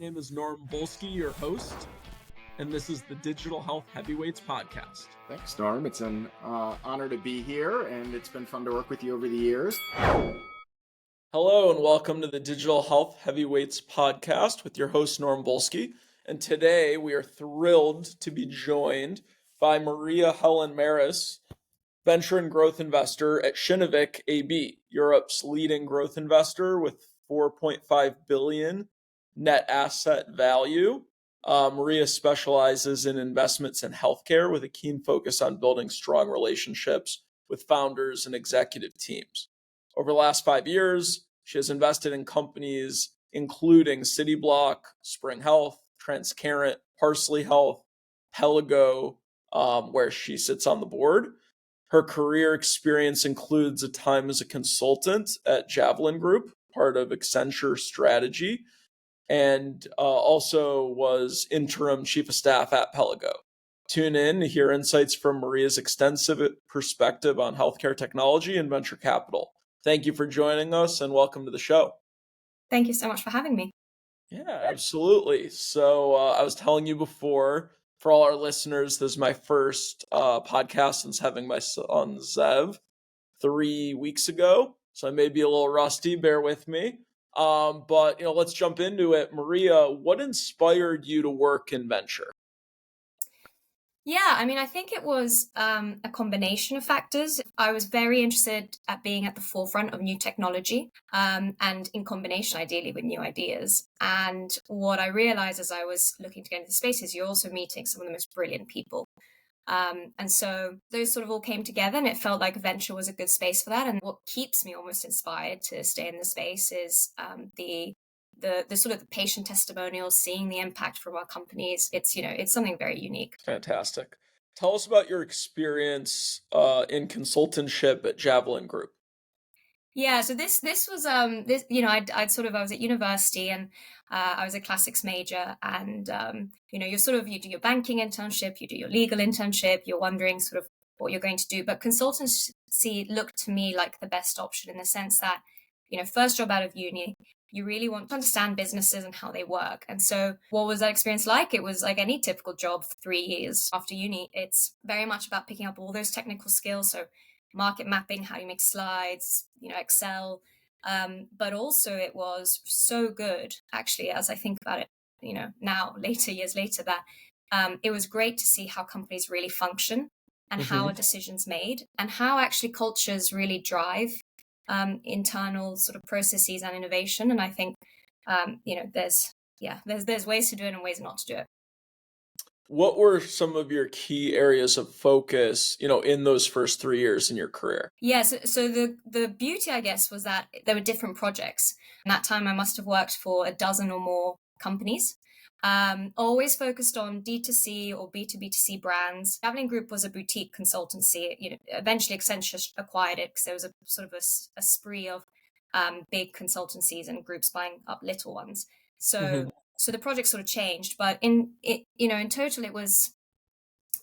My name is Norm Bolsky, your host, and this is the Digital Health Heavyweights podcast. Thanks, Norm. It's an honor to be here, and it's been fun to work with you over the years. Hello, and welcome to the Digital Health Heavyweights podcast with your host, Norm Bolsky. And today we are thrilled to be joined by Maria-Helen Maras, venture and growth investor at Kinnevik AB, Europe's leading growth investor with 4.5 billion net asset value. Maria specializes in investments in healthcare with a keen focus on building strong relationships with founders and executive teams. Over the last 5 years, she has invested in companies including CityBlock, Spring Health, Transcarent, Parsley Health, Pelago, where she sits on the board. Her career experience includes a time as a consultant at Javelin Group, part of Accenture Strategy, and also was interim chief of staff at Pelago. Tune in to hear insights from Maria's extensive perspective on healthcare technology and venture capital. Thank you for joining us and welcome to the show. Thank you so much for having me. Yeah, absolutely. So I was telling you before, for all our listeners, this is my first podcast since having my son Zev 3 weeks ago. So I may be a little rusty, bear with me. But let's jump into it. Maria, what inspired you to work in venture? Yeah, I think it was a combination of factors. I was very interested at being at the forefront of new technology and in combination, ideally, with new ideas. And what I realized as I was looking to get into the space is you're also meeting some of the most brilliant people. And so those sort of all came together, and it felt like venture was a good space for that. And what keeps me almost inspired to stay in the space is the sort of the patient testimonials, seeing the impact from our companies. It's something very unique. Fantastic. Tell us about your experience in consultantship at Javelin Group. Yeah, so this was I was at university, and I was a classics major, and you do your banking internship, you do your legal internship, you're wondering sort of what you're going to do, but consultancy looked to me like the best option in the sense that, first job out of uni, you really want to understand businesses and how they work. And so what was that experience like? It was like any typical job for 3 years after uni. It's very much about picking up all those technical skills. So market mapping, how you make slides, Excel. But also it was so good, actually, as I think about it, now, years later, that it was great to see how companies really function and how a decision's made and how actually cultures really drive internal sort of processes and innovation. And I think, there's ways to do it and ways not to do it. What were some of your key areas of focus, in those first 3 years in your career? Yeah, so the beauty, I guess, was that there were different projects. In that time, I must have worked for a dozen or more companies, always focused on D2C or B2B2C brands. Javelin Group was a boutique consultancy. Eventually Accenture acquired it because there was a sort of a spree of big consultancies and groups buying up little ones. So the project sort of changed, but in total, it was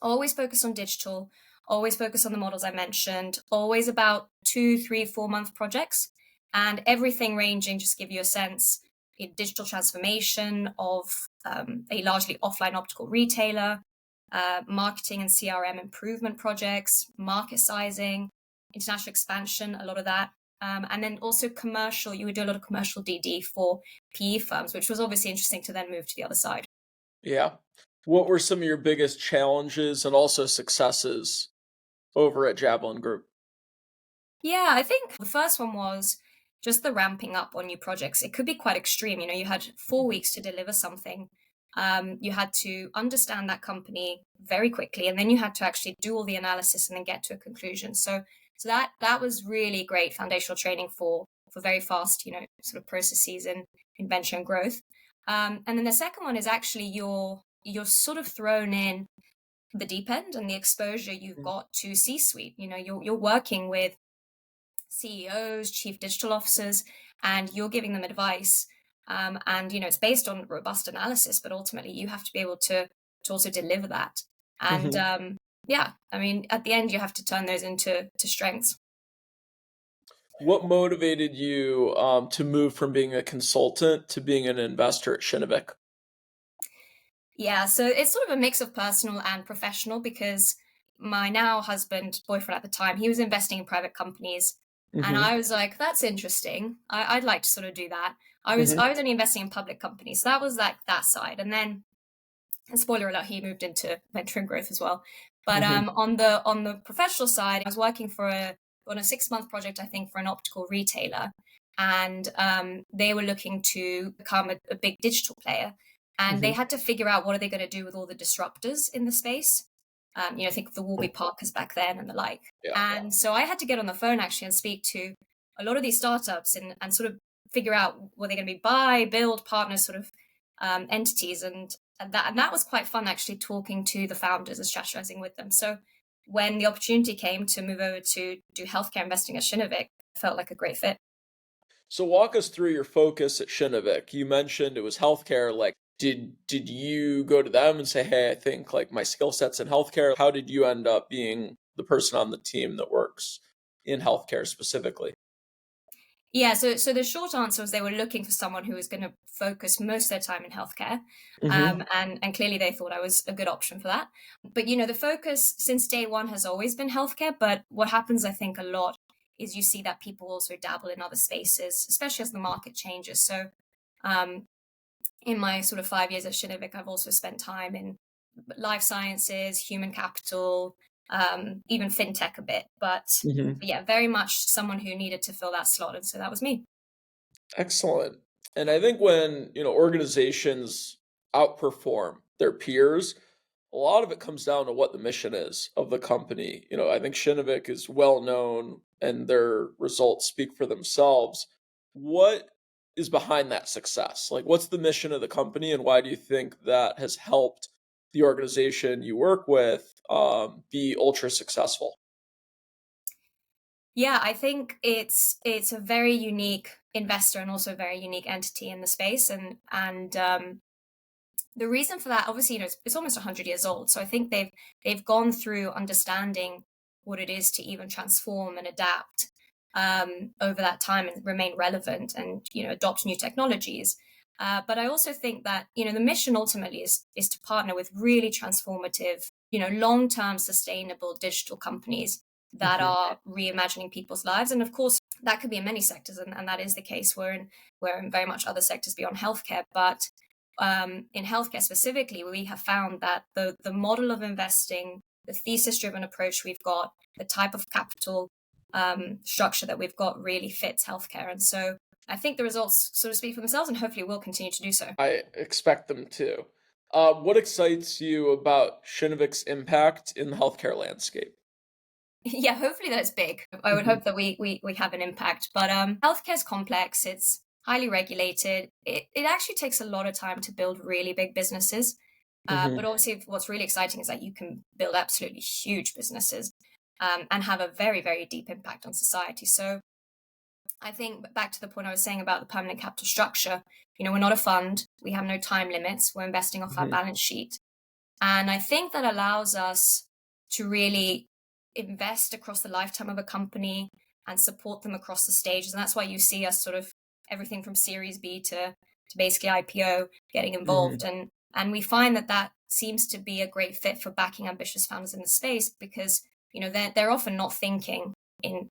always focused on digital, always focused on the models I mentioned, always about 2, 3, 4 month projects, and everything ranging, just to give you a sense, digital transformation of a largely offline optical retailer, marketing and CRM improvement projects, market sizing, international expansion, a lot of that. And then also commercial, you would do a lot of commercial DD for PE firms, which was obviously interesting to then move to the other side. Yeah. What were some of your biggest challenges and also successes over at Javelin Group? Yeah, I think the first one was just the ramping up on new projects. It could be quite extreme. You had 4 weeks to deliver something. You had to understand that company very quickly, and then you had to actually do all the analysis and then get to a conclusion. So that was really great foundational training for very fast, sort of processes in venture and growth. And then the second one is actually you're sort of thrown in the deep end, and the exposure you've got to C-suite. You're working with CEOs, chief digital officers, and you're giving them advice. And it's based on robust analysis, but ultimately you have to be able to also deliver that. And at the end, you have to turn those into strengths. What motivated you to move from being a consultant to being an investor at Kinnevik? Yeah, so it's sort of a mix of personal and professional because my now husband, boyfriend at the time, he was investing in private companies. And Mm-hmm. I was like, that's interesting. I'd like to sort of do that. Mm-hmm. I was only investing in public companies. So that was like that side. And then, and spoiler alert, he moved into venture and growth as well. But Mm-hmm. on the professional side, I was working on a 6 month project, I think, for an optical retailer, and they were looking to become a big digital player, and they Mm-hmm. had to figure out what are they going to do with all the disruptors in the space. Think of the Warby Parkers back then and the like. Yeah. And so I had to get on the phone actually and speak to a lot of these startups and sort of figure out what they're going to be buy, build, partner sort of entities, and that was quite fun actually talking to the founders and strategizing with them. So when the opportunity came to move over to do healthcare investing at Kinnevik, it felt like a great fit. So walk us through your focus at Kinnevik. You mentioned it was healthcare. Like, did you go to them and say, "Hey, I think like my skill set's in healthcare"? How did you end up being the person on the team that works in healthcare specifically? Yeah, so the short answer was they were looking for someone who was going to focus most of their time in healthcare, Mm-hmm. and clearly they thought I was a good option for that. But the focus since day one has always been healthcare. But what happens, I think, a lot is you see that people also dabble in other spaces, especially as the market changes. So um, in my sort of 5 years at Kinnevik, I've also spent time in life sciences, human capital, even fintech a bit. Mm-hmm. But yeah, very much someone who needed to fill that slot, and so that was me. Excellent. And I think when, organizations outperform their peers, a lot of it comes down to what the mission is of the company. I think Kinnevik is well known and their results speak for themselves. What is behind that success? Like, what's the mission of the company, and why do you think that has helped the organization you work with be ultra successful? Yeah, I think it's a very unique investor and also a very unique entity in the space, and the reason for that, obviously, it's almost 100 years old. So I think they've gone through understanding what it is to even transform and adapt over that time and remain relevant and adopt new technologies. But I also think that the mission ultimately is to partner with really transformative, long term sustainable digital companies that Hmm. are reimagining people's lives. And of course, that could be in many sectors, and that is the case. We're in very much other sectors beyond healthcare, but in healthcare specifically, we have found that the model of investing, the thesis driven approach we've got, the type of capital structure that we've got really fits healthcare. And so I think the results sort of speak for themselves, and hopefully will continue to do so. I expect them to. What excites you about Shinnevik's impact in the healthcare landscape? Yeah, hopefully that it's big. I would Hmm. hope that we have an impact. But healthcare is complex. It's highly regulated. It actually takes a lot of time to build really big businesses. But Hmm. obviously, what's really exciting is that you can build absolutely huge businesses and have a very, very deep impact on society. So I think back to the point I was saying about the permanent capital structure, we're not a fund. We have no time limits. We're investing off our Hmm. balance sheet. And I think that allows us to really invest across the lifetime of a company and support them across the stages. And that's why you see us sort of everything from Series B to basically IPO getting Hmm. involved. And we find that that seems to be a great fit for backing ambitious founders in the space because, they're often not thinking in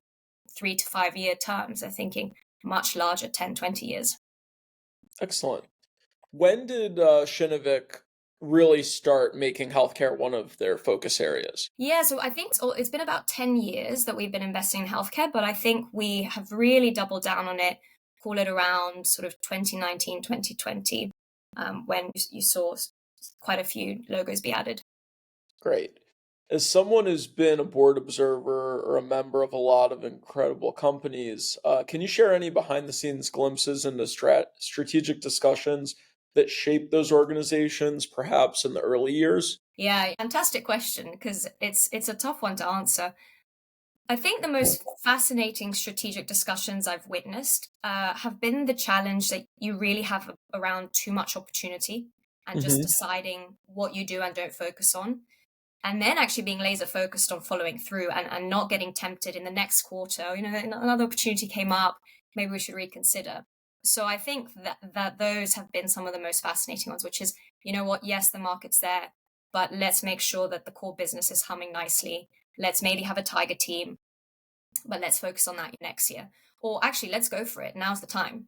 3 to 5 year terms. They're thinking much larger, 10, 20 years. Excellent. When did Shinnevik really start making healthcare one of their focus areas? Yeah, so I think it's been about 10 years that we've been investing in healthcare, but I think we have really doubled down on it, call it around sort of 2019, 2020, when you saw quite a few logos be added. Great. As someone who's been a board observer or a member of a lot of incredible companies, can you share any behind the scenes glimpses into strategic discussions that shaped those organizations, perhaps in the early years? Yeah, fantastic question because it's a tough one to answer. I think the most fascinating strategic discussions I've witnessed have been the challenge that you really have around too much opportunity and just Hmm. deciding what you do and don't focus on. And then actually being laser focused on following through and not getting tempted in the next quarter. Another opportunity came up, maybe we should reconsider. So I think that those have been some of the most fascinating ones, which is you know what, yes, the market's there, but let's make sure that the core business is humming nicely. Let's maybe have a tiger team, but let's focus on that next year. Or actually, let's go for it. Now's the time.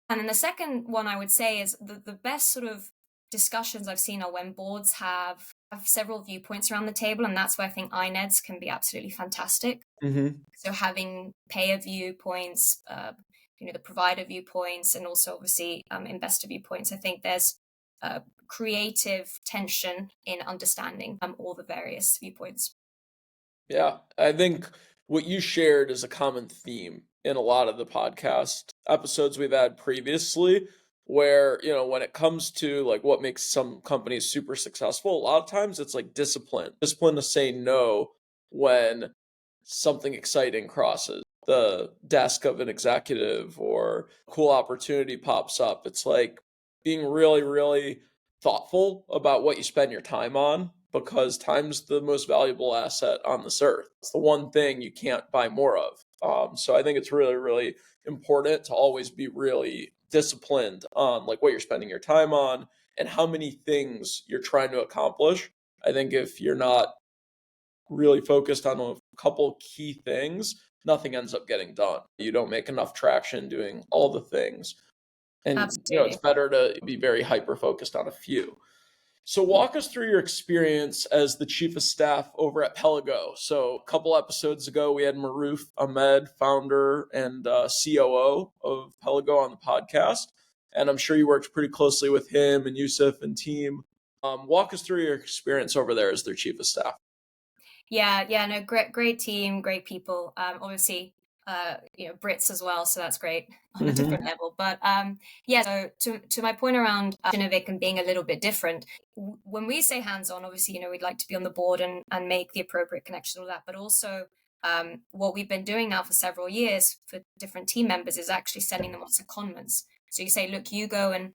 And then the second one I would say is the best sort of discussions I've seen are when boards have several viewpoints around the table. And that's where I think INEDs can be absolutely fantastic. Mm-hmm. So having payer viewpoints, the provider viewpoints, and also obviously investor viewpoints. I think there's creative tension in understanding all the various viewpoints. Yeah, I think what you shared is a common theme in a lot of the podcast episodes we've had previously, where, when it comes to like what makes some companies super successful, a lot of times it's like discipline to say no when something exciting crosses the desk of an executive or cool opportunity pops up. It's like being really, really thoughtful about what you spend your time on because time's the most valuable asset on this earth. It's the one thing you can't buy more of. So I think it's really, really important to always be really disciplined on like what you're spending your time on and how many things you're trying to accomplish. I think if you're not really focused on a couple key things, nothing ends up getting done. You don't make enough traction doing all the things. And it's Absolutely. better to be very hyper focused on a few. So walk us through your experience as the chief of staff over at Pelago. So a couple episodes ago, we had Maruf Ahmed, founder and COO of Pelago on the podcast. And I'm sure you worked pretty closely with him and Yusuf and team. Walk us through your experience over there as their chief of staff. Yeah, no, great team, great people. Obviously, Brits as well, so that's great on a different level. But yeah, so to my point around Kinnevik and being a little bit different, when we say hands-on, obviously, we'd like to be on the board and make the appropriate connection, all that. But also, what we've been doing now for several years for different team members is actually sending them on secondments. So you say, look, you go and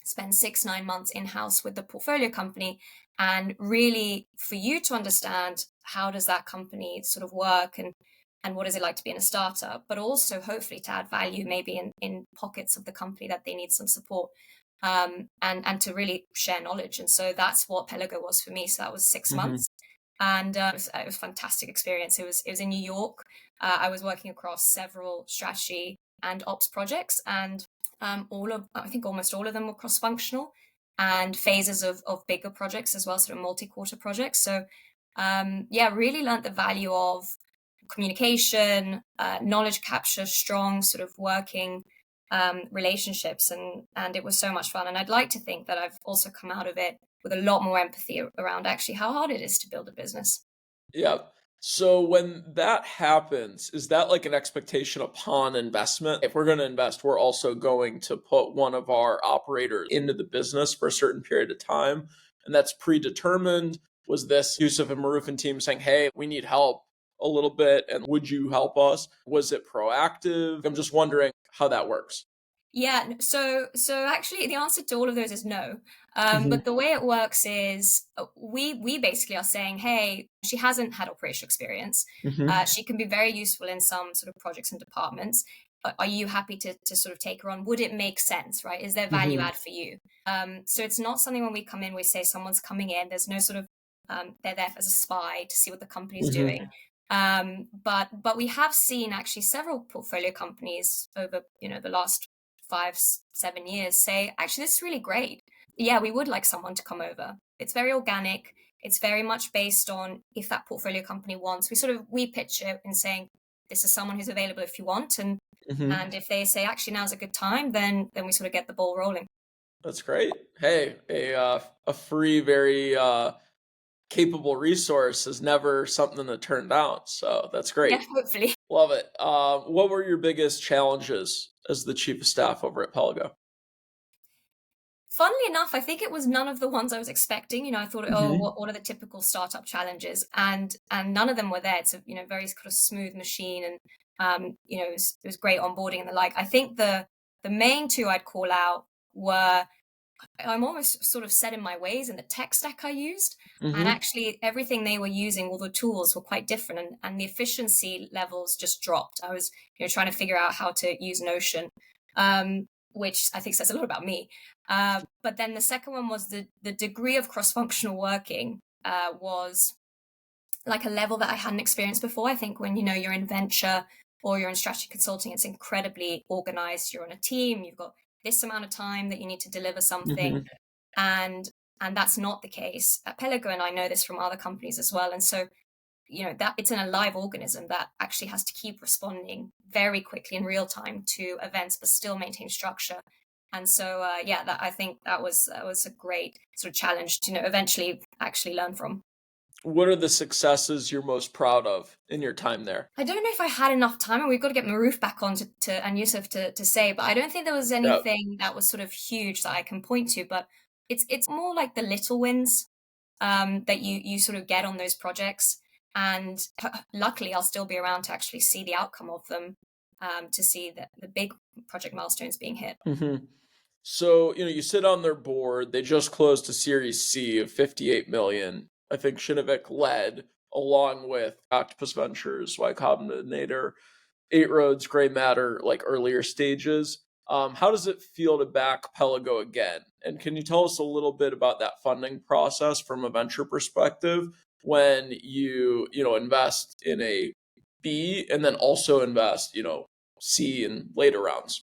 spend 6-9 months in-house with the portfolio company, and really for you to understand how does that company sort of work and what is it like to be in a startup, but also hopefully to add value maybe in pockets of the company that they need some support, and to really share knowledge. And so that's what Pelago was for me. So that was 6 Mm-hmm. months. And it was a fantastic experience. It was in New York. I was working across several strategy and ops projects, and I think almost all of them were cross-functional and phases of bigger projects as well, sort of multi-quarter projects. So yeah, really learned the value of communication, knowledge capture, strong sort of working relationships, and it was so much fun. And I'd like to think that I've also come out of it with a lot more empathy around actually how hard it is to build a business. Yeah. So when that happens, is that like an expectation upon investment? If we're going to invest, we're also going to put one of our operators into the business for a certain period of time, and that's predetermined. Was this Yusuf and Maruf and team saying, "Hey, we need help a little bit, and would you help us?" Was it proactive? I'm just wondering how that works. Yeah, so actually the answer to all of those is no. Hmm. But the way it works is we basically are saying, hey, she hasn't had operational experience. Hmm. She can be very useful in some sort of projects and departments. Are you happy to sort of take her on? Would it make sense, right? Is there value Hmm. add for you? So it's not something when we come in, we say someone's coming in. There's no sort of they're there as a spy to see what the company's Hmm. doing. But we have seen actually several portfolio companies over the last 5-7 years say, actually, this is really great. Yeah, we would like someone to come over. It's very organic. It's very much based on if that portfolio company wants. We pitch it in saying, this is someone who's available if you want, and Hmm. if they say actually now's a good time, then we sort of get the ball rolling. That's great. Hey, a free, very capable resource is never something to turn down. So that's Yeah, great. hopefully. Love it. What were your biggest challenges as the chief of staff over at Pelago? Funnily enough, I think it was none of the ones I was expecting. I thought, oh, Hmm. what are the typical startup challenges? And none of them were there. It's a very kind of smooth machine, and it was great onboarding and the like. I think the main two I'd call out were, I'm almost sort of set in my ways in the tech stack I used. And Hmm. actually, everything they were using, all the tools were quite different, and the efficiency levels just dropped. I was, trying to figure out how to use Notion, which I think says a lot about me. But then the second one was the degree of cross-functional working was like a level that I hadn't experienced before. I think when you're in venture or you're in strategy consulting, it's incredibly organized. You're on a team, you've got this amount of time that you need to deliver something. And that's not the case at Pelago, and I know this from other companies as well. And so, that it's an alive organism that actually has to keep responding very quickly in real time to events, but still maintain structure. And so, that I think that was a great sort of challenge to eventually actually learn from. What are the successes you're most proud of in your time there? I don't know if I had enough time, and we've got to get Maruf back on and Yusuf to say, but I don't think there was Yeah. anything that was sort of huge that I can point to. But it's more like the little wins that you sort of get on those projects, and luckily I'll still be around to actually see the outcome of them, to see the big project milestones being hit. So, you sit on their board. They just closed a Series C of 58 million. I think Kinnevik led, along with Octopus Ventures, Y Combinator, Eight Roads, Gray Matter, like earlier stages. How does it feel to back Pelago again? And can you tell us a little bit about that funding process from a venture perspective when you invest in a B and then also invest, C in later rounds?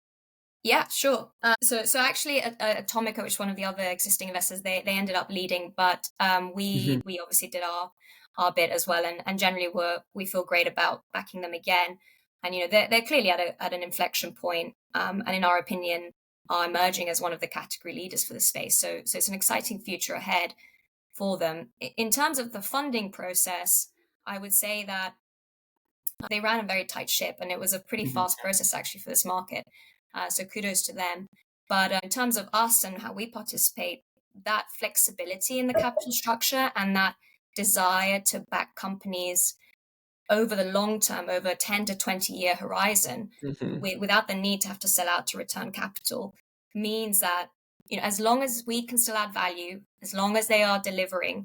Yeah, sure. So actually, Atomica, which is one of the other existing investors, they ended up leading, but we obviously did our bit as well, and generally we feel great about backing them again, and they're clearly at an inflection point, and in our opinion, are emerging as one of the category leaders for the space. So it's an exciting future ahead for them. In terms of the funding process, I would say that they ran a very tight ship, and it was a pretty fast process actually for this market. So kudos to them. But in terms of us and how we participate, that flexibility in the capital structure and that desire to back companies over the long term, over a 10 to 20-year horizon, without the need to have to sell out to return capital, means that as long as we can still add value, as long as they are delivering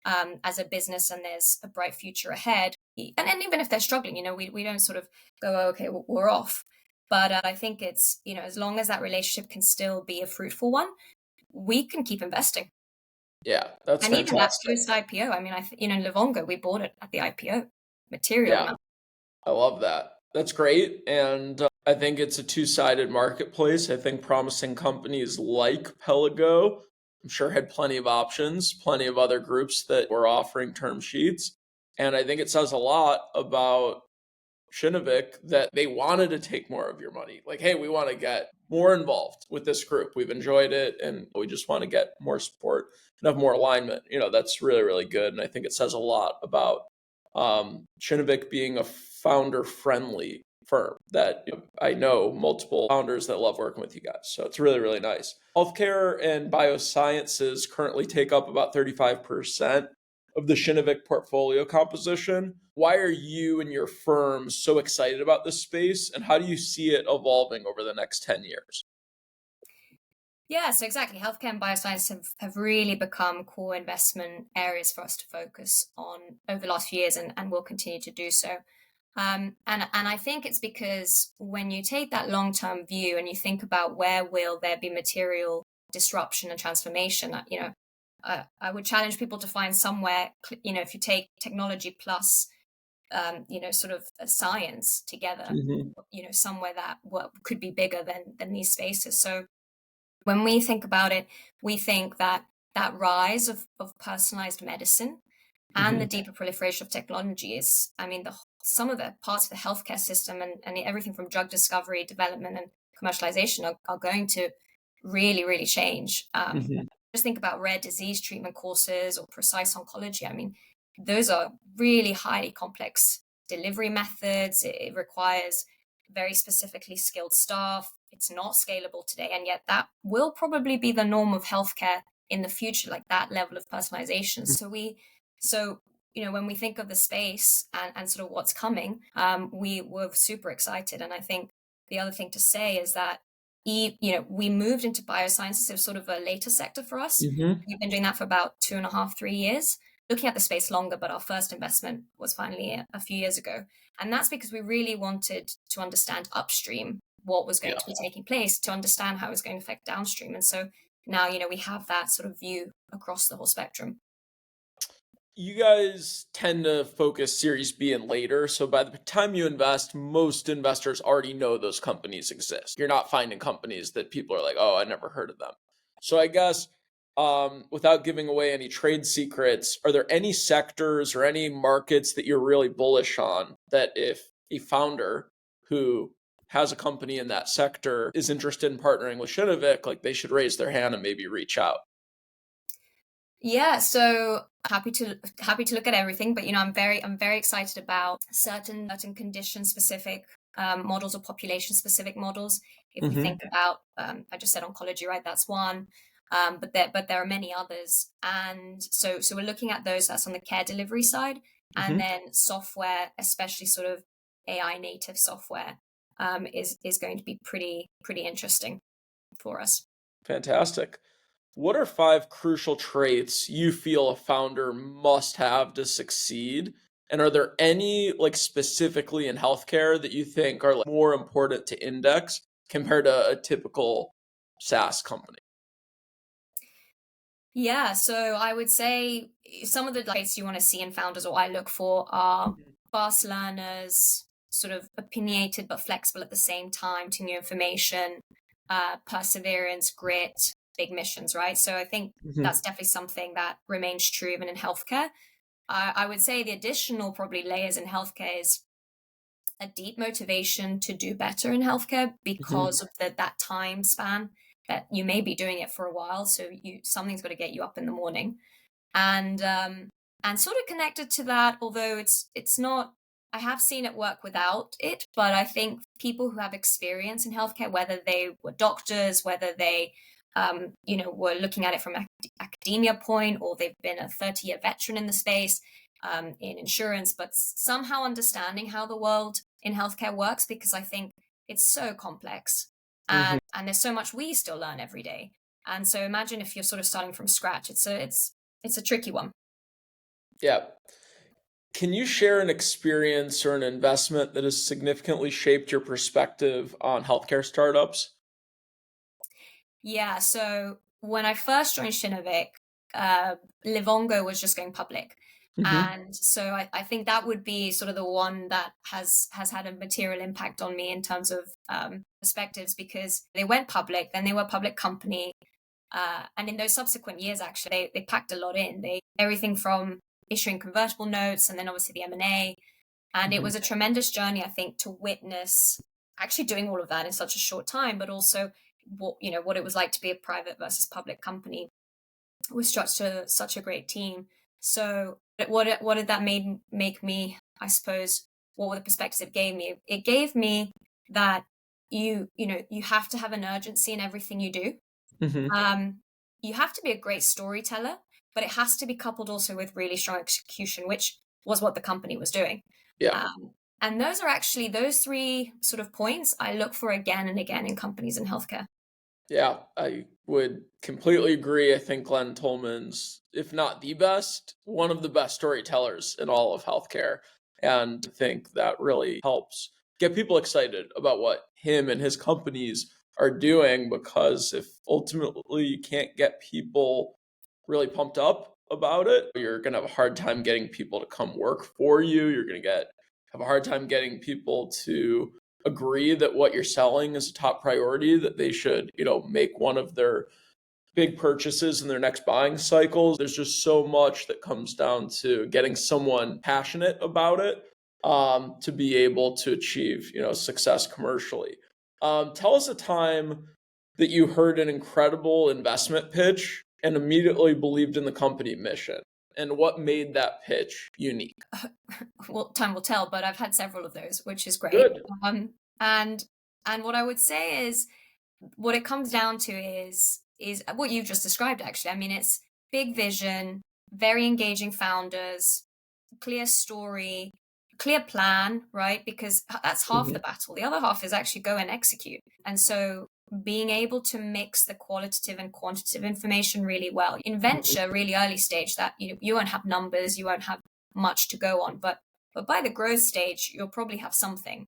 as a business and there's a bright future ahead, and even if they're struggling, we don't sort of go, oh, okay, we're off. But I think it's, as long as that relationship can still be a fruitful one, we can keep investing. Yeah, that's And even that fantastic. post IPO, I mean, Livongo, we bought it at the IPO, material Yeah, amount. I love that. That's great. And I think it's a two-sided marketplace. I think promising companies like Pelago, I'm sure, had plenty of options, plenty of other groups that were offering term sheets. And I think it says a lot about Kinnevik that they wanted to take more of your money. Like, hey, we want to get more involved with this group. We've enjoyed it and we just want to get more support and have more alignment. That's really, really good. And I think it says a lot about Kinnevik being a founder friendly firm that I know multiple founders that love working with you guys. So it's really, really nice. Healthcare and biosciences currently take up about 35% of the Kinnevik portfolio composition. Why are you and your firm so excited about this space, and how do you see it evolving over the next 10 years? Yeah, so exactly. Healthcare and bioscience have really become core investment areas for us to focus on over the last few years, and will continue to do so. And I think it's because when you take that long-term view and you think about where will there be material disruption and transformation, I would challenge people to find somewhere, if you take technology plus, sort of science together, somewhere that could be bigger than these spaces. So when we think about it, we think that rise of personalized medicine and the deeper proliferation of technology is, I mean, some of the parts of the healthcare system and everything from drug discovery, development, and commercialization are going to really, really change. Just think about rare disease treatment courses or precise oncology. I mean, those are really highly complex delivery methods. It requires very specifically skilled staff. It's not scalable today, and yet that will probably be the norm of healthcare in the future, like that level of personalization. So when we think of the space and sort of what's coming, we were super excited. And I think the other thing to say is that we moved into biosciences. It was sort of a later sector for us. We've been doing that for about 2.5, 3 years, looking at the space longer, but our first investment was finally a few years ago. And that's because we really wanted to understand upstream what was going to be taking place, to understand how it was going to affect downstream. And so now, we have that sort of view across the whole spectrum. You guys tend to focus Series B and later. So by the time you invest, most investors already know those companies exist. You're not finding companies that people are like, oh, I never heard of them. So I guess without giving away any trade secrets, are there any sectors or any markets that you're really bullish on that if a founder who has a company in that sector is interested in partnering with Kinnevik, like they should raise their hand and maybe reach out? Yeah, so happy to look at everything, but I'm very excited about certain condition specific models or population specific models. If we think about, I just said oncology, right? That's one, but there are many others, and so we're looking at those. That's on the care delivery side, and then software, especially sort of AI native software, is going to be pretty interesting for us. Fantastic. What are 5 crucial traits you feel a founder must have to succeed? And are there any, like specifically in healthcare, that you think are like more important to index compared to a typical SaaS company? Yeah, so I would say some of the traits you want to see in founders, or I look for, are fast learners, sort of opinionated but flexible at the same time to new information, perseverance, grit, big missions, right? So I think Hmm. that's definitely something that remains true even in healthcare. I would say the additional probably layers in healthcare is a deep motivation to do better in healthcare Hmm. because of that time span that you may be doing it for a while. So something's got to get you up in the morning, and sort of connected to that, although it's not. I have seen it work without it, but I think people who have experience in healthcare, whether they were doctors, whether they were looking at it from academia point, or they've been a 30-year veteran in the space, in insurance, but somehow understanding how the world in healthcare works, because I think it's so complex, Hmm. and there's so much we still learn every day. And so imagine if you're sort of starting from scratch. It's a tricky one. Yeah. Can you share an experience or an investment that has significantly shaped your perspective on healthcare startups? Yeah. So when I first joined Shinovik, Livongo was just going public. Hmm. And so I think that would be sort of the one that has had a material impact on me in terms of perspectives, because they went public, then they were a public company. And in those subsequent years, actually, they packed a lot in. They everything from issuing convertible notes, and then obviously the M&A. And it Hmm. was a tremendous journey, I think, to witness actually doing all of that in such a short time, but also what it was like to be a private versus public company with such a great team. So what did that make me? I suppose what were the perspectives it gave me? It gave me that you have to have an urgency in everything you do. Hmm. um, you have to be a great storyteller, but it has to be coupled also with really strong execution, which was what the company was doing. Yeah. Um, and those three sort of points I look for again and again in companies in healthcare. Yeah, I would completely agree. I think Glenn Tolman's, if not the best, one of the best storytellers in all of healthcare. And I think that really helps get people excited about what him and his companies are doing, because if ultimately you can't get people really pumped up about it, you're going to have a hard time getting people to come work for you. You're going to have a hard time getting people to agree that what you're selling is a top priority, that they should, make one of their big purchases in their next buying cycles. There's just so much that comes down to getting someone passionate about it, to be able to achieve, success commercially. Tell us a time that you heard an incredible investment pitch and immediately believed in the company mission, and what made that pitch unique. Well, time will tell, but I've had several of those, which is great. Good. And what I would say is, what it comes down to is what you've just described. Actually, I mean, it's big vision, very engaging founders, clear story, clear plan, right? Because that's half the Mhm. battle. The other half is actually go and execute. And so being able to mix the qualitative and quantitative information really well. In Mhm. venture, really early stage, that you won't have numbers, you won't have much to go on, but by the growth stage, you'll probably have something.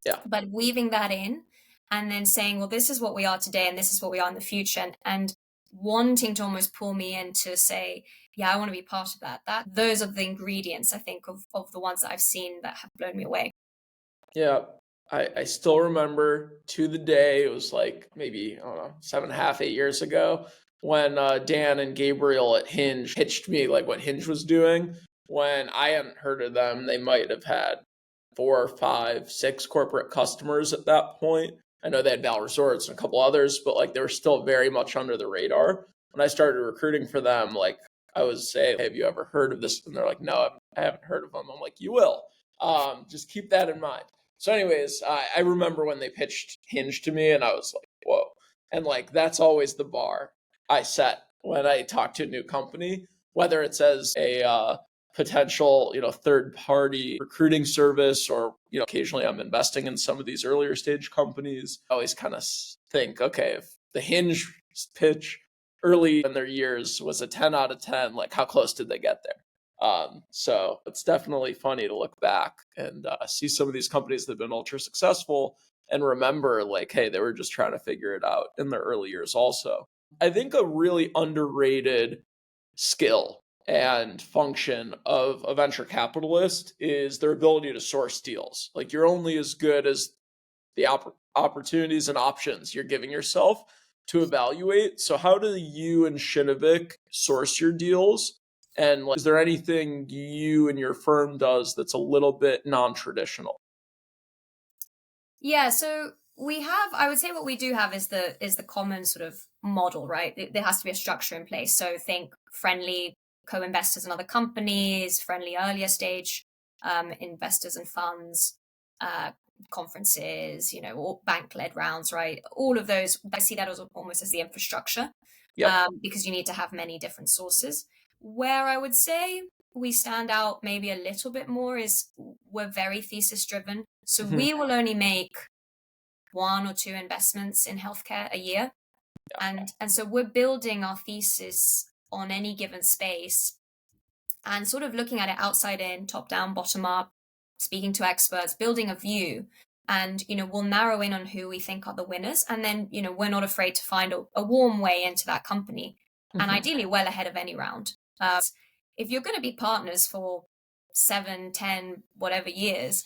Yeah. But weaving that in, and then saying, well, this is what we are today and this is what we are in the future, and wanting to almost pull me in to say, yeah, I want to be part of that. Those are the ingredients, I think, of the ones that I've seen that have blown me away. Yeah. I still remember to the day, it was like maybe, I don't know, 7.5, 8 years ago, when Dan and Gabriel at Hinge pitched me like what Hinge was doing. When I hadn't heard of them, they might have had 4, 5, 6 corporate customers at that point. I know they had Val Resorts and a couple others, but like they were still very much under the radar. When I started recruiting for them, like I was saying, hey, have you ever heard of this? And they're like, no, I haven't heard of them. I'm like, you will. Just keep that in mind. So, anyways, I remember when they pitched Hinge to me, and I was like, whoa. And like that's always the bar I set when I talk to a new company, whether it's as a potential, third party recruiting service, or, occasionally I'm investing in some of these earlier stage companies. I always kind of think, okay, if the Hinge pitch early in their years was a 10 out of 10, like how close did they get there? So it's definitely funny to look back and see some of these companies that have been ultra successful and remember like, hey, they were just trying to figure it out in their early years also. I think a really underrated skill and function of a venture capitalist is their ability to source deals. Like you're only as good as the opportunities and options you're giving yourself to evaluate. So how do you and Kinnevik source your deals? And like, is there anything you and your firm does that's a little bit non-traditional? Yeah, so I would say what we do have is the common sort of model, right? There has to be a structure in place. So think friendly co-investors in other companies, friendly earlier stage investors and funds, conferences, or bank-led rounds, right? All of those, I see that as almost as the infrastructure, Yep. because you need to have many different sources. Where I would say we stand out maybe a little bit more is we're very thesis driven. So Mhm. we will only make 1 or 2 investments in healthcare a year. And so we're building our thesis on any given space and sort of looking at it outside in, top down, bottom up, speaking to experts, building a view. And, we'll narrow in on who we think are the winners. And then, we're not afraid to find a warm way into that company, and Mhm. ideally well ahead of any round. If you're going to be partners for 7, 10, whatever years,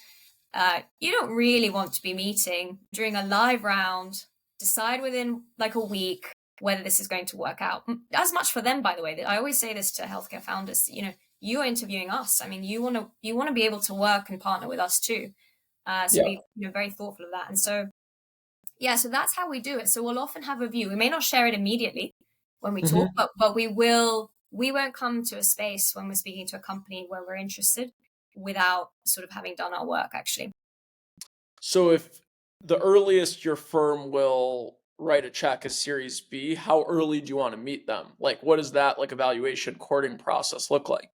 you don't really want to be meeting during a live round, decide within like a week whether this is going to work out. As much for them, by the way. I always say this to healthcare founders. You are interviewing us. I mean, you want to be able to work and partner with us too. So Yeah. be very thoughtful of that. And so yeah, so that's how we do it. So we'll often have a view. We may not share it immediately when we talk, Mhm. but we will. We won't come to a space when we're speaking to a company where we're interested without sort of having done our work, actually. So if the earliest your firm will write a check is Series B, how early do you want to meet them? Like, what does that like evaluation courting process look like?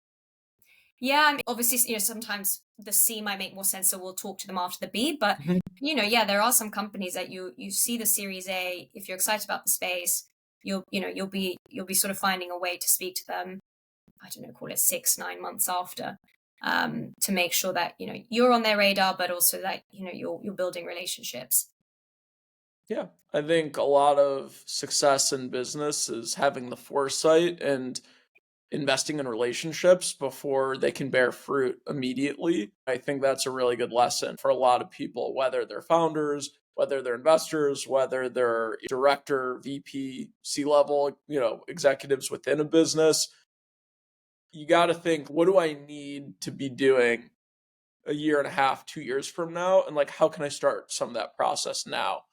Yeah, I mean, obviously, sometimes the C might make more sense, so we'll talk to them after the B. But Mhm. yeah, there are some companies that you see the Series A. If you're excited about the space, you'll be sort of finding a way to speak to them. I don't know, call it 6, 9 months after, to make sure that you're on their radar, but also that you're building relationships. Yeah, I think a lot of success in business is having the foresight and investing in relationships before they can bear fruit immediately. I think that's a really good lesson for a lot of people, whether they're founders, whether they're investors, whether they're director, VP, C-level, executives within a business. You got to think, what do I need to be doing a year and a half, 2 years from now? And like, how can I start some of that process now?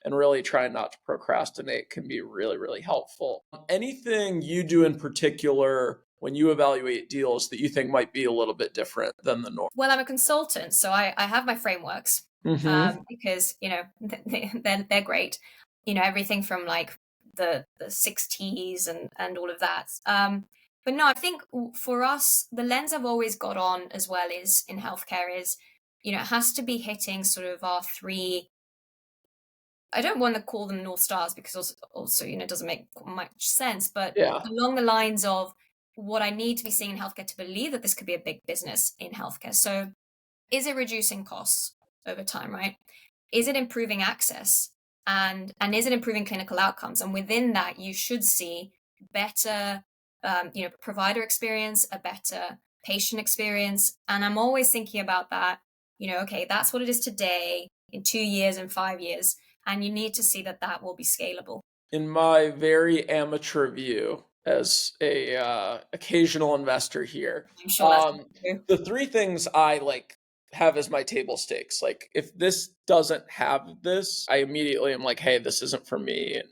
And really trying not to procrastinate can be really, really helpful. Anything you do in particular when you evaluate deals that you think might be a little bit different than the norm? Well, I'm a consultant, so I have my frameworks, Mm-hmm. because they're great. Everything from like the 6 T's and all of that. But no, I think for us, the lens I've always got on as well is in healthcare is, it has to be hitting sort of our three. I don't want to call them North Stars because also it doesn't make much sense, but Yeah. along the lines of what I need to be seeing in healthcare to believe that this could be a big business in healthcare. So is it reducing costs over time, right? Is it improving access? and is it improving clinical outcomes? And within that, you should see better, provider experience, a better patient experience. And I'm always thinking about that. Okay, that's what it is today. In 2 years and 5 years, and you need to see that that will be scalable. In my very amateur view, as a occasional investor here, I'm sure that's true. the three things I like have as my table stakes. Like, if this doesn't have this, I immediately am like, hey, this isn't for me, and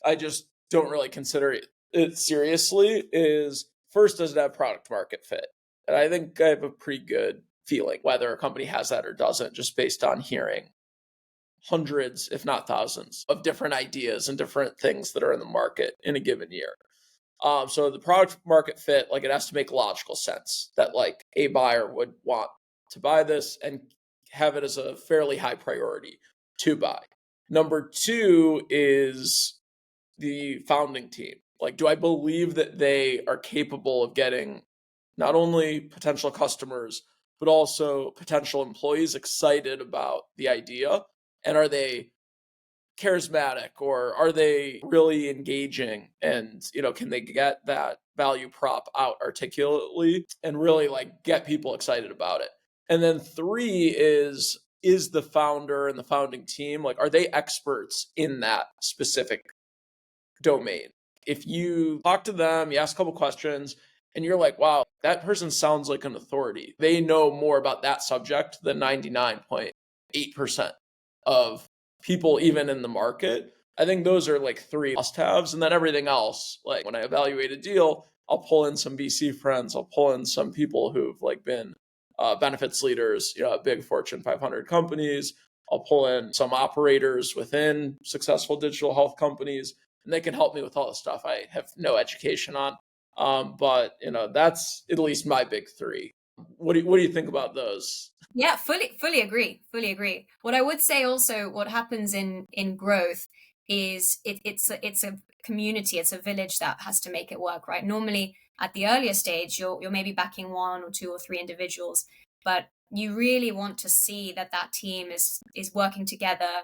I just don't really consider it seriously. Is first, does it have product market fit? And I think I have a pretty good feeling whether a company has that or doesn't, just based on hearing hundreds, if not thousands, of different ideas and different things that are in the market in a given year. So the product market fit, like, it has to make logical sense that like a buyer would want to buy this and have it as a fairly high priority to buy. Number two is the founding team. Like, do I believe that they are capable of getting not only potential customers, but also potential employees excited about the idea? And are they charismatic, or are they really engaging? And, can they get that value prop out articulately and really like get people excited about it? And then three is the founder and the founding team, like, are they experts in that specific domain? If you talk to them, you ask a couple questions, and you're like, wow, that person sounds like an authority. They know more about that subject than 99.8% of people, even in the market. I think those are like three must haves. And then everything else, like when I evaluate a deal, I'll pull in some VC friends, I'll pull in some people who've like been benefits leaders, at big Fortune 500 companies. I'll pull in some operators within successful digital health companies, and they can help me with all the stuff I have no education on. But that's at least my big three. What do you think about those? Yeah, fully agree. Fully agree. What I would say also, what happens in growth is it's a community, it's a village that has to make it work, right? Normally at the earlier stage, you're maybe backing one or two or three individuals, but you really want to see that that team is working together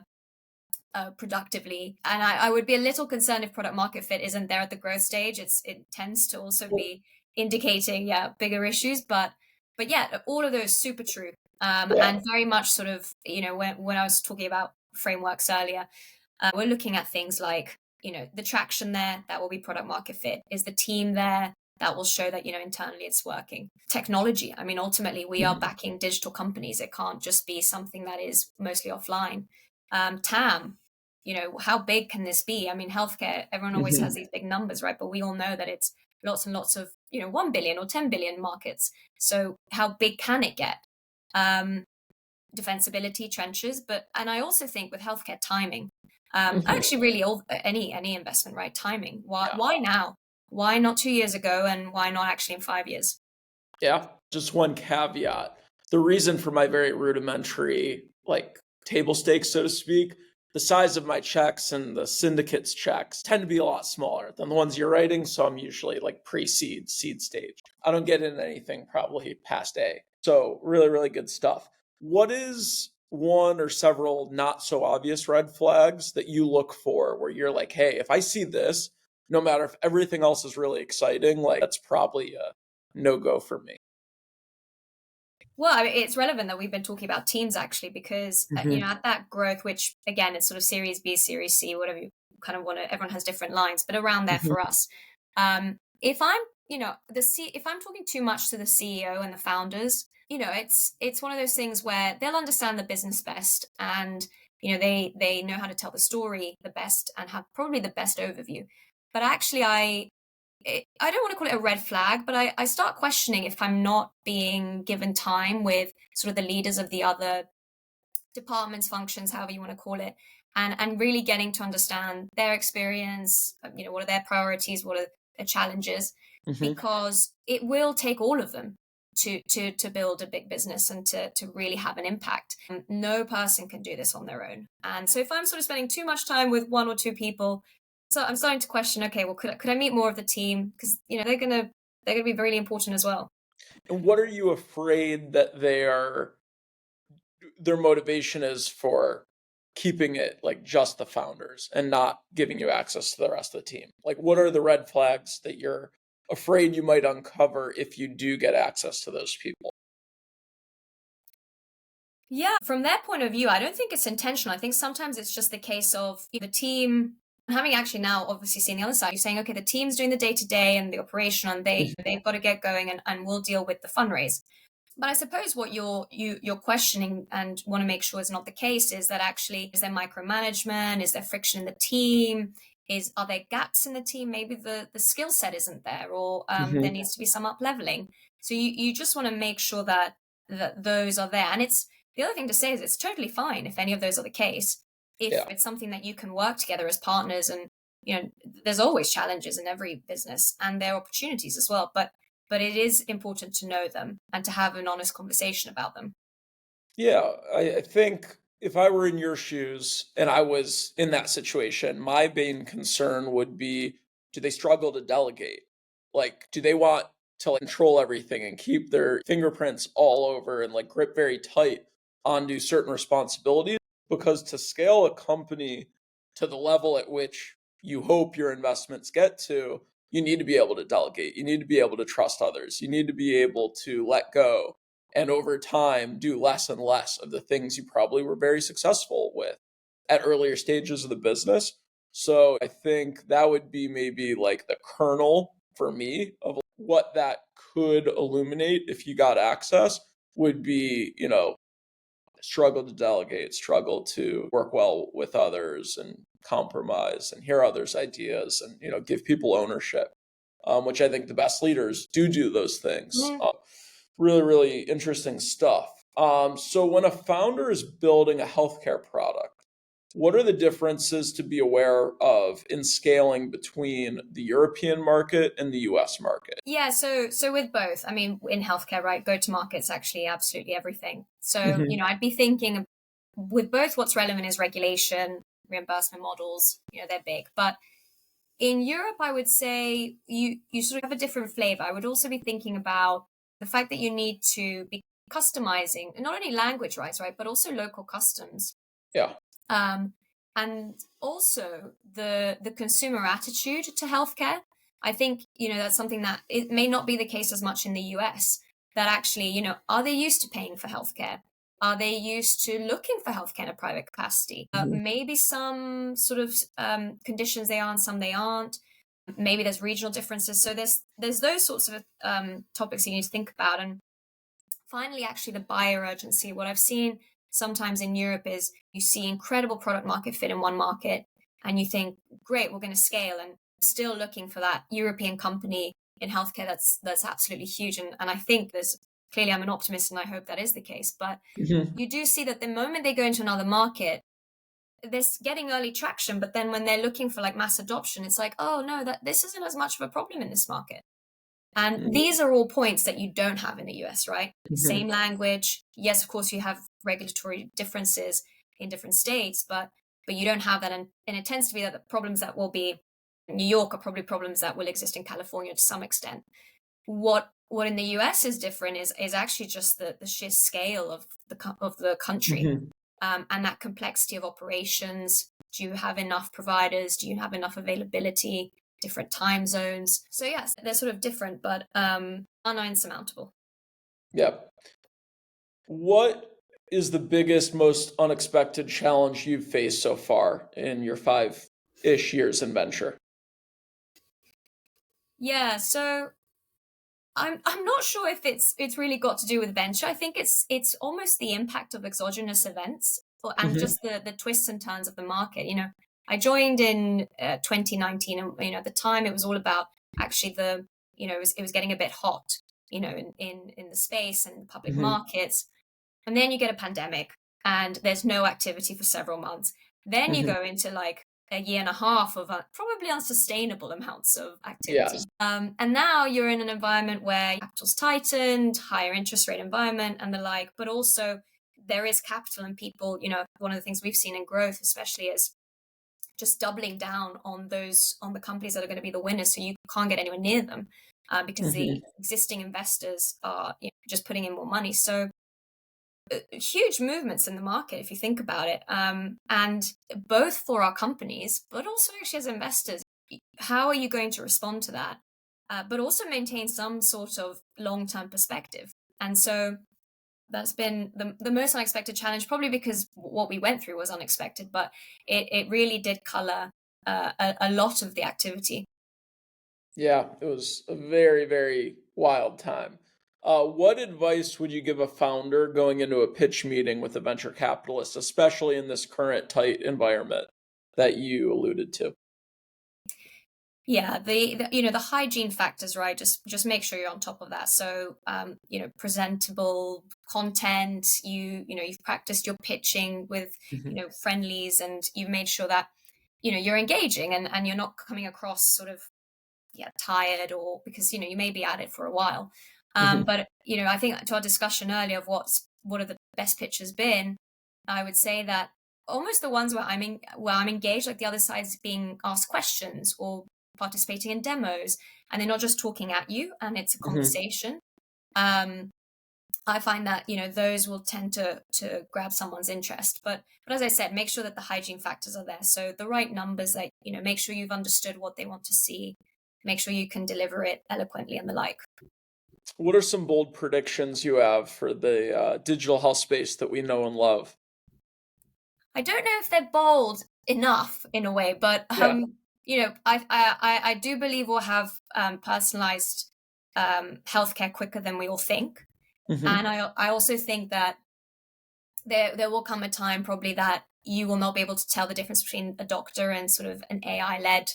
productively. And I would be a little concerned if product market fit isn't there at the growth stage. It tends to also be indicating, bigger issues. But yeah, all of those super true. Yeah. And very much sort of, when I was talking about frameworks earlier, we're looking at things like, the traction there, that will be product market fit. Is the team there? That will show that, internally it's working. Technology. I mean, ultimately, we are backing digital companies. It can't just be something that is mostly offline. TAM, how big can this be? I mean, healthcare, everyone always has these big numbers, right? But we all know that it's lots and lots of, 1 billion or 10 billion markets. So how big can it get? Defensibility, trenches, and I also think with healthcare, timing. Actually, really, any investment, right? Timing. Why now? Why not 2 years ago, and why not actually in 5 years? Yeah, just one caveat. The reason for my very rudimentary, like, table stakes, so to speak, the size of my checks and the syndicate's checks tend to be a lot smaller than the ones you're writing. So I'm usually like pre-seed, seed stage. I don't get into anything probably past A. So really, really good stuff. What is one or several not so obvious red flags that you look for where you're like, hey, if I see this, no matter if everything else is really exciting, like, that's probably a no go for me? Well, I mean, it's relevant that we've been talking about teams actually, because at that growth, which again, it's sort of Series B, Series C, whatever you kind of want to. Everyone has different lines, but around there for us. If I'm, if I'm talking too much to the CEO and the founders, it's one of those things where they'll understand the business best, and they know how to tell the story the best and have probably the best overview. But actually, I don't want to call it a red flag, but I start questioning if I'm not being given time with sort of the leaders of the other departments, functions, however you want to call it, and really getting to understand their experience, what are their priorities, what are their challenges, because it will take all of them to build a big business and to really have an impact. No person can do this on their own. And so if I'm sort of spending too much time with one or two people, so I'm starting to question, okay, well, could I meet more of the team? Because, they're going to be really important as well. And what are you afraid that their motivation is for keeping it like just the founders and not giving you access to the rest of the team? Like, what are the red flags that you're afraid you might uncover if you do get access to those people? Yeah, from their point of view, I don't think it's intentional. I think sometimes it's just the case of the team having actually now obviously seen the other side. You're saying, okay, the team's doing the day to day and the operation, and they've got to get going, and we'll deal with the fundraise. But I suppose what you're questioning and want to make sure is not the case is that actually is there micromanagement? Is there friction in the team? Are there gaps in the team? Maybe the skill set isn't there, or there needs to be some up leveling. So you just want to make sure that those are there. And it's the other thing to say is it's totally fine if any of those are the case. If Yeah. it's something that you can work together as partners, and there's always challenges in every business, and there are opportunities as well. But it is important to know them and to have an honest conversation about them. Yeah, I think if I were in your shoes and I was in that situation, my main concern would be, do they struggle to delegate? Like, do they want to like control everything and keep their fingerprints all over and like grip very tight onto certain responsibilities? Because to scale a company to the level at which you hope your investments get to, you need to be able to delegate. You need to be able to trust others. You need to be able to let go and over time do less and less of the things you probably were very successful with at earlier stages of the business. So I think that would be maybe like the kernel for me of what that could illuminate if you got access would be, struggle to delegate, struggle to work well with others and compromise and hear others' ideas and, give people ownership, which I think the best leaders do those things. Mm. Really, really interesting stuff. So when a founder is building a healthcare product, what are the differences to be aware of in scaling between the European market and the US market? Yeah, so with both, I mean, in healthcare, right, go to market's actually absolutely everything. So, Hmm. I'd be thinking with both what's relevant is regulation, reimbursement models, they're big. But in Europe, I would say you sort of have a different flavor. I would also be thinking about the fact that you need to be customizing not only language rights, right, but also local customs. Yeah. Um, and also the consumer attitude to healthcare. I think that's something that it may not be the case as much in the US. That actually, are they used to paying for healthcare? Are they used to looking for healthcare in a private capacity? Hmm. Maybe some sort of conditions they are and some they aren't. Maybe there's regional differences. So there's those sorts of topics you need to think about. And finally, actually, the buyer urgency. What I've seen sometimes in Europe is you see incredible product market fit in one market, and you think, great, we're going to scale, and still looking for that European company in healthcare that's absolutely huge. And I think there's clearly, I'm an optimist, and I hope that is the case. But Hmm. you do see that the moment they go into another market, they're getting early traction, but then when they're looking for like mass adoption, it's like, oh no, that this isn't as much of a problem in this market. And these are all points that you don't have in the US, right? Hmm. Same language. Yes, of course, you have regulatory differences in different states, but you don't have that. And it tends to be that the problems that will be in New York are probably problems that will exist in California to some extent. What in the US is different is actually just the sheer scale of the country, Hmm. and that complexity of operations. Do you have enough providers? Do you have enough availability? Different time zones. So yes, they're sort of different, but are not insurmountable. Yep. What is the biggest, most unexpected challenge you've faced so far in your 5-ish years in venture? Yeah, so I'm not sure if it's really got to do with venture. I think it's almost the impact of exogenous events and Hmm. just the twists and turns of the market. I joined in 2019, and at the time it was all about actually it was getting a bit hot, in the space and the public Hmm. markets. And then you get a pandemic and there's no activity for several months. Then you Hmm. go into like a year and a half of probably unsustainable amounts of Yes. activity. And now you're in an environment where capital's tightened, higher interest rate environment and the like, but also there is capital and people, one of the things we've seen in growth, especially is just doubling down on the companies that are going to be the winners. So you can't get anywhere near them because the Hmm. existing investors are just putting in more money. So huge movements in the market if you think about it, and both for our companies, but also actually as investors, how are you going to respond to that, but also maintain some sort of long-term perspective? And so that's been the most unexpected challenge, probably because what we went through was unexpected, but it really did color a lot of the activity. Yeah, it was a very, very wild time. What advice would you give a founder going into a pitch meeting with a venture capitalist, especially in this current tight environment that you alluded to? Yeah, the hygiene factors, right? Just make sure you're on top of that. So presentable content. You've practiced your pitching with Hmm. friendlies, and you've made sure that you're engaging, and you're not coming across sort of tired, or because you may be at it for a while. Hmm. But I think to our discussion earlier of what are the best pitches been, I would say that almost the ones where I'm engaged, like the other side is being asked questions or participating in demos, and they're not just talking at you, and it's a Hmm. conversation. Um, I find that those will tend to grab someone's interest. But as I said, make sure that the hygiene factors are there. So the right numbers, like make sure you've understood what they want to see, make sure you can deliver it eloquently and the like. What are some bold predictions you have for the digital health space that we know and love? I don't know if they're bold enough in a way, but Yeah. I do believe we'll have personalized healthcare quicker than we all think, Hmm. and I also think that there will come a time probably that you will not be able to tell the difference between a doctor and sort of an AI led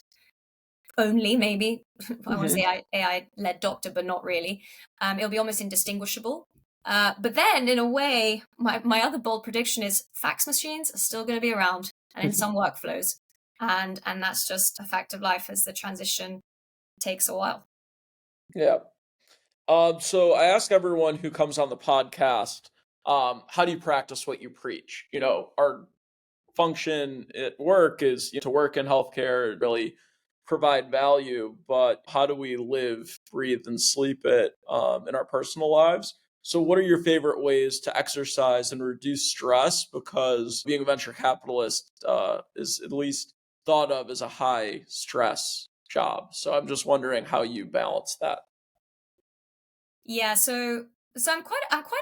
only, maybe. I want to Hmm. say AI led doctor, but not really. It'll be almost indistinguishable. But then, in a way, my other bold prediction is fax machines are still going to be around and in some workflows. And that's just a fact of life as the transition takes a while. Yeah. So I ask everyone who comes on the podcast, how do you practice what you preach? Our function at work is to work in healthcare and really provide value, but how do we live, breathe, and sleep it in our personal lives? So, what are your favorite ways to exercise and reduce stress? Because being a venture capitalist is at least thought of as a high stress job. So, I'm just wondering how you balance that. Yeah, so I'm quite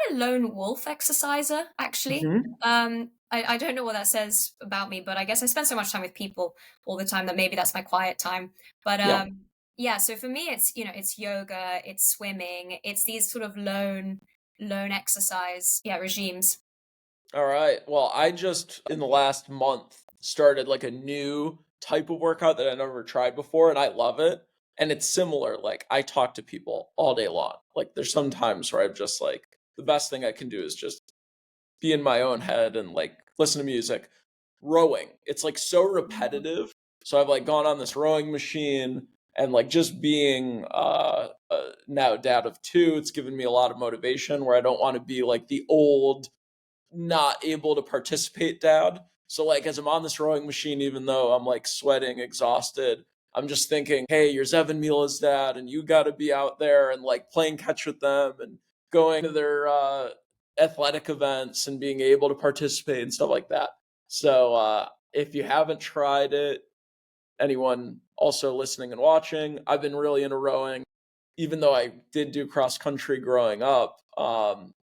a lone wolf exerciser, actually. Hmm. I don't know what that says about me, but I guess I spend so much time with people all the time that maybe that's my quiet time. But Yeah. yeah, so for me it's yoga, it's swimming, it's these sort of lone exercise regimes. All right. Well, I just in the last month started like a new type of workout that I never tried before, and I love it. And it's similar. Like I talk to people all day long. Like there's some times where I'm just like the best thing I can do is just be in my own head and like listen to music. Rowing. It's like so repetitive. So I've like gone on this rowing machine and like just being now dad of two, it's given me a lot of motivation where I don't want to be like the old not able to participate dad. So like as I'm on this rowing machine, even though I'm like sweating, exhausted, I'm just thinking, hey, you're Zevon Mila's dad, and you got to be out there and like playing catch with them and going to their athletic events and being able to participate and stuff like that. So if you haven't tried it, anyone also listening and watching, I've been really into rowing even though I did do cross country growing up,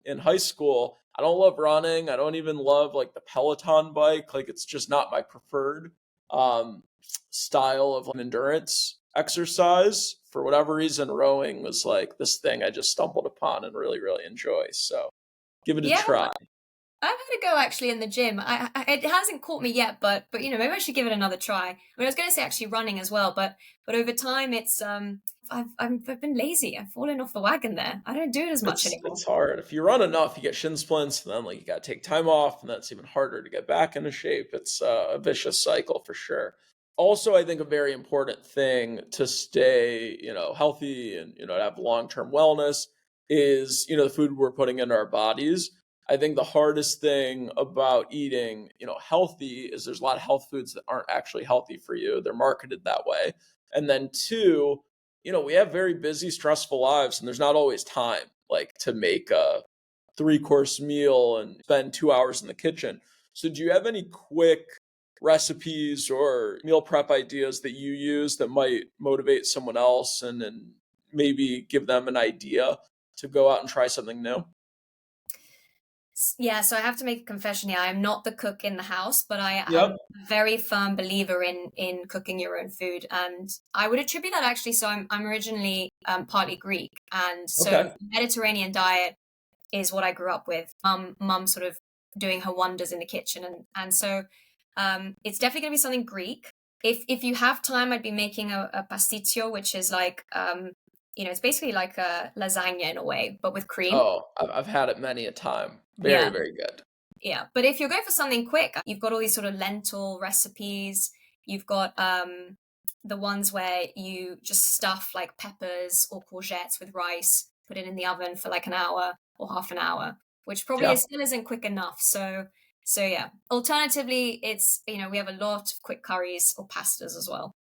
in high school, I don't love running. I don't even love like the Peloton bike. Like it's just not my preferred um, style of endurance exercise. For whatever reason, rowing was like this thing I just stumbled upon and really, really enjoy. So give it a Yeah, try. I've had a go actually in the gym. It hasn't caught me yet, but maybe I should give it another try. I mean, I was going to say actually running as well, but over time it's I've been lazy. I've fallen off the wagon there. I don't do it as much anymore. It's hard. If you run enough, you get shin splints, and then like you got to take time off, and that's even harder to get back into shape. It's a vicious cycle for sure. Also, I think a very important thing to stay, healthy and to have long-term wellness is, the food we're putting into our bodies. I think the hardest thing about eating, healthy is there's a lot of health foods that aren't actually healthy for you. They're marketed that way. And then two, we have very busy, stressful lives, and there's not always time like to make 3-course meal and spend 2 hours in the kitchen. So do you have any quick recipes or meal prep ideas that you use that might motivate someone else and maybe give them an idea to go out and try something new? Yeah, so I have to make a confession here. I am not the cook in the house, but I am Yep. a very firm believer in cooking your own food, and I would attribute that actually. So I'm originally partly Greek, and so Okay. Mediterranean diet is what I grew up with. Mum sort of doing her wonders in the kitchen, and so it's definitely going to be something Greek. If you have time, I'd be making a pasticcio, which is like it's basically like a lasagna in a way, but with cream. Oh, I've had it many a time. Very, Yeah, very good. yeah. But if you're going for something quick, you've got all these sort of lentil recipes. You've got the ones where you just stuff like peppers or courgettes with rice, put it in the oven for like an hour or half an hour, which probably Yeah. still isn't quick enough. So yeah. Alternatively, it's we have a lot of quick curries or pastas as well.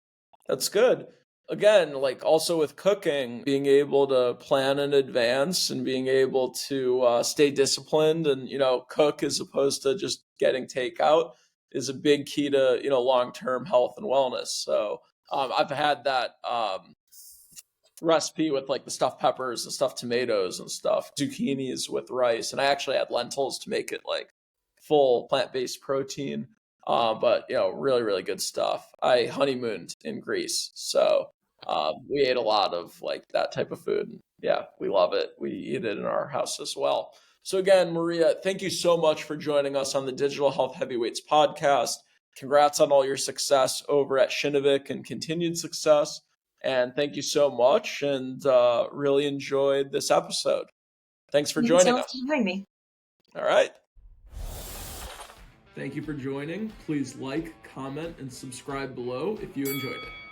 That's good. Again, like also with cooking, being able to plan in advance and being able to stay disciplined and, cook as opposed to just getting takeout is a big key to, long-term health and wellness. So I've had that recipe with like the stuffed peppers, the stuffed tomatoes and stuff, zucchinis with rice. And I actually had lentils to make it like full plant-based protein. But really, really good stuff. I honeymooned in Greece, so we ate a lot of like that type of food. Yeah, we love it. We eat it in our house as well. So again, Maria, thank you so much for joining us on the Digital Health Heavyweights podcast. Congrats on all your success over at Kinnevik and continued success. And thank you so much. And really enjoyed this episode. Thanks for Thanks so joining much us. for having me. All right. Thank you for joining. Please like, comment, and subscribe below if you enjoyed it.